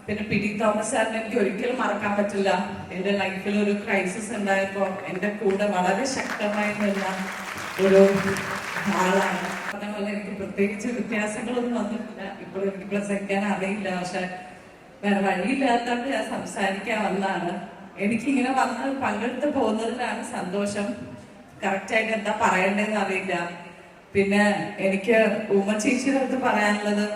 പിന്നെ PT. Thomas സാറിനെ എനിക്ക് ഒരിക്കലും മറക്കാൻ പറ്റില്ല. എൻ്റെ ലൈഫിൽ ഒരു ക്രൈസിസ് ഉണ്ടായപ്പോൾ എൻ്റെ കൂടെ വളരെ ശക്തമായി നിന്ന ഒരു ആളാണ്. പറഞ്ഞ എനിക്ക് പ്രത്യേകിച്ച് വ്യത്യാസങ്ങളൊന്നും വന്നിട്ടില്ല. ഇപ്പോൾ എനിക്ക് പ്രസംഗിക്കാൻ അറിയില്ല, പക്ഷെ വേറെ വഴിയില്ലാത്തത് ഞാൻ സംസാരിക്കാൻ വന്നാണ്. എനിക്കിങ്ങനെ വന്ന് പങ്കെടുത്ത് പോകുന്നതിലാണ് സന്തോഷം. കറക്റ്റായിട്ട് എന്താ പറയണ്ടതെന്ന് അറിയില്ല. പിന്നെ എനിക്ക് ഉമ്മ ചേച്ചിയുടെ അടുത്ത് പറയാനുള്ളത്,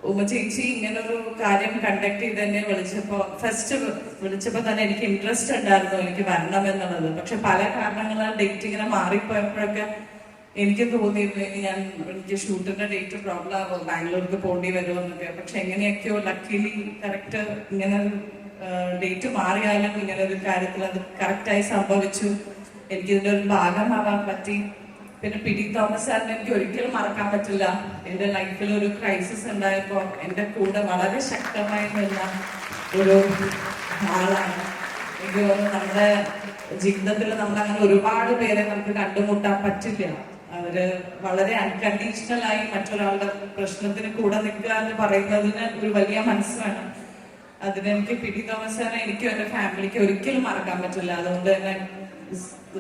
ഉമ്മ ചേച്ചി ഇങ്ങനൊരു കാര്യം കണ്ടക്ട് ചെയ്ത് എന്നെ വിളിച്ചപ്പോ തന്നെ എനിക്ക് ഇൻട്രസ്റ്റ് ഉണ്ടായിരുന്നു എനിക്ക് വരണം എന്നുള്ളത്. പക്ഷെ പല കാരണങ്ങളാൽ ഡേറ്റ് ഇങ്ങനെ മാറിപ്പോയപ്പോഴൊക്കെ എനിക്ക് തോന്നിയിരുന്നു എനിക്ക് ഷൂട്ടിന്റെ ഡേറ്റ് പ്രോബ്ലം ആവും, ബാംഗ്ലൂർക്ക് പോകേണ്ടി വരുമെന്നൊക്കെ. പക്ഷെ എങ്ങനെയൊക്കെയോ ലക്കിലി കറക്റ്റ് ഇങ്ങനെ ഡേറ്റ് മാറിയാലും ഇങ്ങനെ ഒരു കാര്യത്തിൽ അത് കറക്റ്റായി സംഭവിച്ചു. എനിക്കിതിൻ്റെ ഒരു ഭാഗമാവാൻ പറ്റി. പിന്നെ പി.ടി. തോമസ് സാറിനെ എനിക്ക് ഒരിക്കലും മറക്കാൻ പറ്റില്ല. എൻ്റെ ലൈഫിൽ ഒരു ക്രൈസിസ് ഉണ്ടായപ്പോൾ എൻ്റെ കൂടെ വളരെ ശക്തമായി നിന്ന ഒരു ആളാണ്. എനിക്ക് തോന്നുന്നു നമ്മുടെ ജീവിതത്തിൽ നമ്മളങ്ങനെ ഒരുപാട് പേരെ നമുക്ക് കണ്ടുമുട്ടാൻ പറ്റില്ല. അവര് വളരെ അൺകണ്ടീഷണലായി മറ്റൊരാളുടെ പ്രശ്നത്തിന് കൂടെ നിൽക്കുക എന്ന് പറയുന്നതിന് ഒരു വലിയ മനസ്സാണ്. അതിനെനിക്ക് പി.ടി. തോമസ് സാറിനെ എനിക്കും എൻ്റെ ഫാമിലിക്ക് ഒരിക്കലും മറക്കാൻ പറ്റില്ല. അതുകൊണ്ട് തന്നെ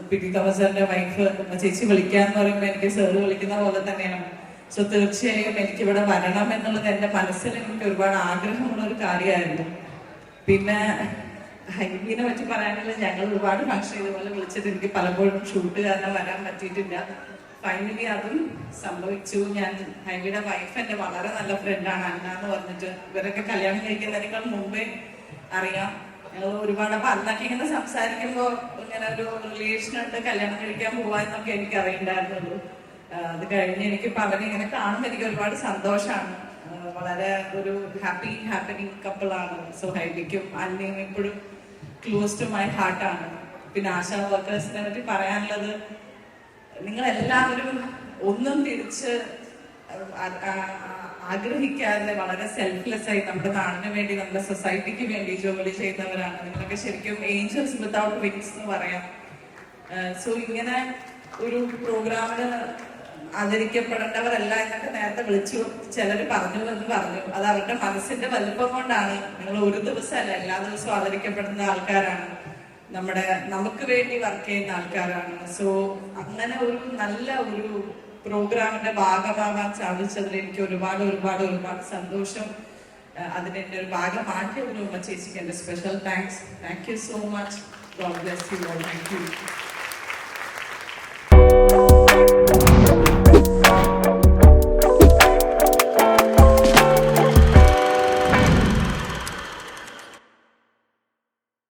പി.ടി. തോമസ് സാറിന്റെ വൈഫ് ചേച്ചി വിളിക്കാന്ന് പറയുമ്പോൾ എനിക്ക് സാറ് വിളിക്കുന്ന പോലെ തന്നെയാണ്. സോ തീർച്ചയായും എനിക്ക് ഇവിടെ വരണം എന്നുള്ളത് എൻ്റെ മനസ്സിൽ എനിക്ക് ഒരുപാട് ആഗ്രഹമുള്ള ഒരു കാര്യമായിരുന്നു. പിന്നെ ഹൈബീനെ പറ്റി പറയാനുള്ളത്, ഞങ്ങൾ ഒരുപാട് ഫംഗ്ഷൻ ഇതുപോലെ വിളിച്ചിട്ട് എനിക്ക് പലപ്പോഴും ഷൂട്ട് കാരണം വരാൻ പറ്റിയിട്ടില്ല. ഫൈനലി അതും സംഭവിച്ചു. ഞാൻ ഹൈബിയുടെ വൈഫ് എൻ്റെ വളരെ നല്ല ഫ്രണ്ടാണ്, അന്ന എന്ന് പറഞ്ഞിട്ട്. ഇവരൊക്കെ കല്യാണം കഴിക്കുന്നതിനേക്കാൾ മുമ്പേ അറിയാം. ഞങ്ങൾ ഒരുപാട് അപ്പൊ അന്നൊക്കെ ഇങ്ങനെ സംസാരിക്കുമ്പോൾ ഇങ്ങനെ ഒരു റിലേഷനുണ്ട്, കല്യാണം കഴിക്കാൻ പോവാന്നൊക്കെ എനിക്ക് അറിയണ്ടായിരുന്നുള്ളൂ. അത് കഴിഞ്ഞ് എനിക്കിപ്പോ അവനെ ഇങ്ങനെ കാണുമ്പോൾ എനിക്ക് ഒരുപാട് സന്തോഷമാണ്. വളരെ ഒരു ഹാപ്പനിങ് കപ്പിളാണ്. സോ ഹൈബിക്കും അന്നയും ഇപ്പോഴും ക്ലോസ് ടു മൈ ഹാർട്ടാണ്. പിന്നെ ആശാ വർക്കേഴ്സിനെ പറ്റി പറയാനുള്ളത്, നിങ്ങളെല്ലാവരും ഒന്നും തിരിച്ച് ആഗ്രഹിക്കാതെ വളരെ സെൽഫ്ലെസ് ആയി നമ്മുടെ നാടിന് വേണ്ടി, നമ്മുടെ സൊസൈറ്റിക്ക് വേണ്ടി ജോലി ചെയ്യുന്നവരാണ്. നിങ്ങളൊക്കെ ശരിക്കും ഏഞ്ചൽസ് വിത്തൗട്ട് വിങ്സ് എന്ന് പറയാം. സോ ഇങ്ങനെ ഒരു പ്രോഗ്രാമിന് ആദരിക്കപ്പെടേണ്ടവരല്ല എന്നൊക്കെ നേരത്തെ വിളിച്ചു ചിലർ പറഞ്ഞു എന്ന് പറഞ്ഞു. അത് അവരുടെ മനസ്സിന്റെ വലുപ്പം കൊണ്ടാണ്. നിങ്ങൾ ഒരു ദിവസമല്ല, എല്ലാ ദിവസവും ആദരിക്കപ്പെടുന്ന ആൾക്കാരാണ്. നമുക്ക് വേണ്ടി വർക്ക് ചെയ്യുന്ന ആൾക്കാരാണ്. സോ അങ്ങനെ ഒരു നല്ല ഒരു പ്രോഗ്രാമിന്റെ ഭാഗമാകാൻ സാധിച്ചതിൽ എനിക്ക് ഒരുപാട് സന്തോഷം. അതിന്റെ ഒരു ഭാഗമാക്കിയ ഒരു ചേച്ചിക്ക് എന്റെ special thanks. Thank you so much. God bless you all. Thank you.